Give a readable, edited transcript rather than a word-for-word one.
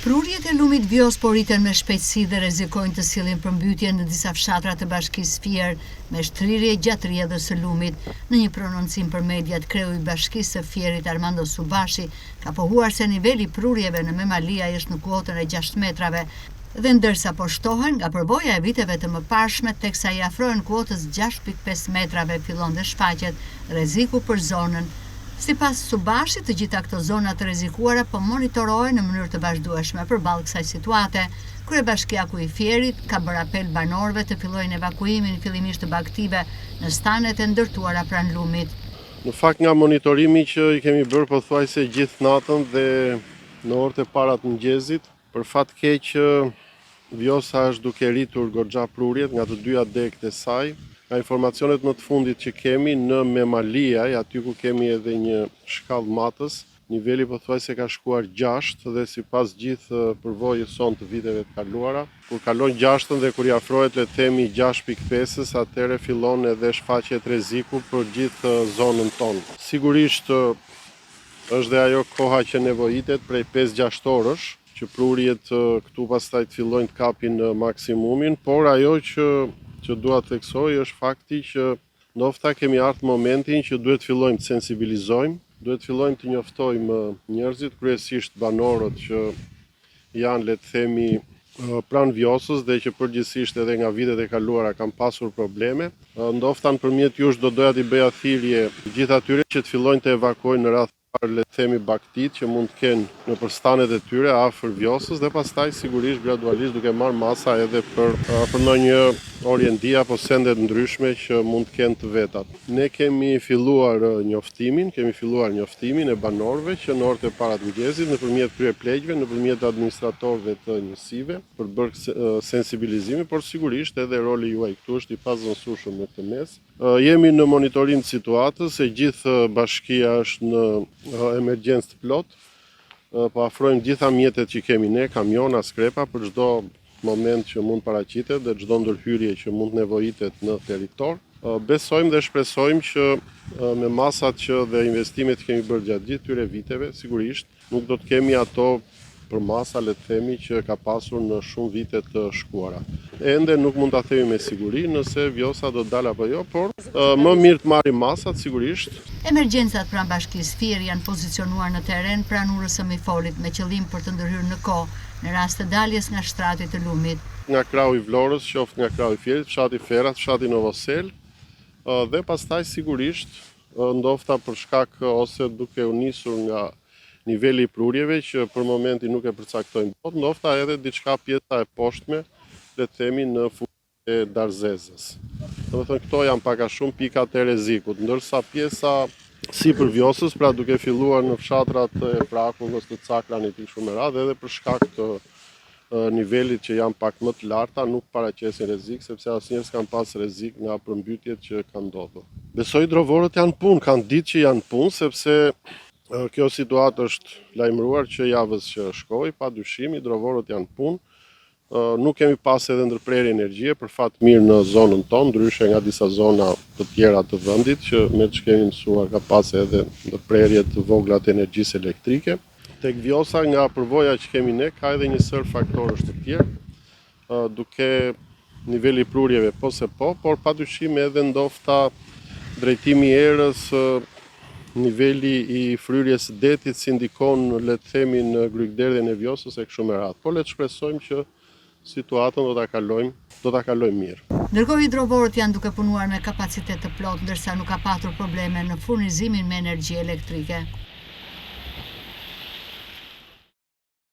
Prurjet e lumit Vjos po rriten me shpejtësi dhe rrezikojnë të sillin përmbytje në disa fshatra të bashkisë Fier me shtrirje gjatë rrjedhës së lumit. Në një prononcim për mediat, kreu i bashkisë së Fierit Armando Subashi ka pohuar se niveli i prurjeve në Memalia është në kuotën e 6 metrave dhe ndërsa po shtohen nga përvoja e viteve të mëparshme teksa i afrohen kuotës 6.5 metrave fillon dhe shfaqet rreziku për zonën. Sipas Subashit, të gjitha këto zona të rrezikuara po monitorohen në mënyrë të vazhdueshme përballë kësaj situate. Kryebashkiaku i Fierit ka bërë apel banorëve të fillojnë evakuimin fillimisht të bagëtive në stanet e ndërtuara pranë lumit. Në fakt, nga monitorimi që i kemi bërë pothuajse gjithë natën dhe në orët e para të mëngjesit, për fat keq Vjosa është duke rritur goxha prurjet nga të dyja degët e saj. Nga informacionet më të fundit që kemi në Memalia, aty ku kemi edhe një shkallë matës, niveli pothuajse ka shkuar 6 dhe sipas gjithë përvojës son të viteve të kaluara, kur kalon 6 dhe kur i afrohet le të themi 6.5-s, atëherë fillon edhe shfaqjet rreziku për gjithë zonën tonë. Sigurisht është dhe ajo koha që nevojitet prej 5-6 orësh, që prurjet këtu pastaj të fillojnë të kapin maksimumin, por ajo që dua të theksoj është fakti që ndoshta kemi ardhur momentin që duhet fillojmë të sensibilizojmë, duhet fillojmë të njoftojmë njerëzit, kryesisht banorët që janë le të themi pranë Vjosës dhe që përgjithsisht edhe nga vitet e kaluara kanë pasur probleme. Ndoshta nëpërmjet jush do doja t'i bëja thirrje gjithë atyre që të fillojnë të evakuojnë në radhë le të themi bagtit që mund të kenë në përstanet e tyre afër Vjosës dhe pastaj sigurisht gradualisht duke marrë masa edhe për ndonjë oriendi apo sende të ndryshme që mund të kenë të vetat. Ne kemi filluar njoftimin e banorëve që në orët e para të mëngjesit nëpërmjet kryepleqjve, nëpërmjet administratorëve të njësive për bërë sensibilizimi, por sigurisht edhe roli juaj këtu është i pazëvendësueshëm në këtë mes. Jemi në monitorim të situatës, e gjithë bashkia është në emergjencë të plot, po afrojmë gjitha mjetet që kemi ne, kamiona, skrepa, për çdo moment që mund paraqitet dhe çdo ndërhyrje që mund nevojitet në territor. Besojmë dhe shpresojmë që me masat që dhe investimet që kemi bërë gjatë gjithë këtyre viteve, sigurisht nuk do të kemi ato për masa le të themi që ka pasur në shumë vite të shkuara. Ende nuk mund ta themi me siguri nëse Vjosa do të dalë apo jo, por më mirë të marrim masat sigurisht. Emergjencat pranë bashkisë Fier janë pozicionuar në terren pranë urës së Mifolit me qëllim për të ndërhyrë në kohë në rast të daljes nga shtrati të lumit. Nga krau i Vlorës, qoftë nga krau i Fierit, fshati Ferrat, fshati Novosel dhe pastaj sigurisht ndofta për shkak ose duke u nisur nga niveli i prurjeve që për momentin nuk e përcaktojmë dot, ndofta edhe diçka pjesa e poshtme, le të themi në fundin e Darzezës. Domethënë këto janë pak a shumë pikat e rrezikut, ndërsa pjesa sipër Vjosës, pra duke filluar në fshatrat e Prakullës, të Cakranit kështu me radhë, edhe për shkak të nivelit që janë pak më të larta, nuk paraqesin rrezik, sepse asnjëherë s'kan pas rrezik nga përmbytjet që kanë ndodhur. Besoj hidrovorët janë punë, kanë ditë që janë punë, sepse kjo situatë është lajmëruar që javës që shkoi, padyshim hidrovorët janë punë. Nuk kemi pas edhe ndërprerje energjie për fat mirë në zonën tonë, ndryshe nga disa zona të tjera të vendit që me që kemi mësuar ka pas edhe ndërprerje të vogla të energjisë elektrike. Tek Vjosa nga përvoja që kemi ne ka edhe një sër faktorësh të tjerë, duke niveli i prurjeve po se po, por padyshim edhe ndofta drejtimi i erës, niveli i fryrjes së detit si ndikon le të themi në grykderdhjen e Vjosës e kështu me radhë. Por le të shpresojmë që situatën do ta kalojmë mirë. Ndërkohë hidrovorët janë duke punuar me kapacitet të plotë ndërsa nuk ka patur probleme në furnizimin me energji elektrike.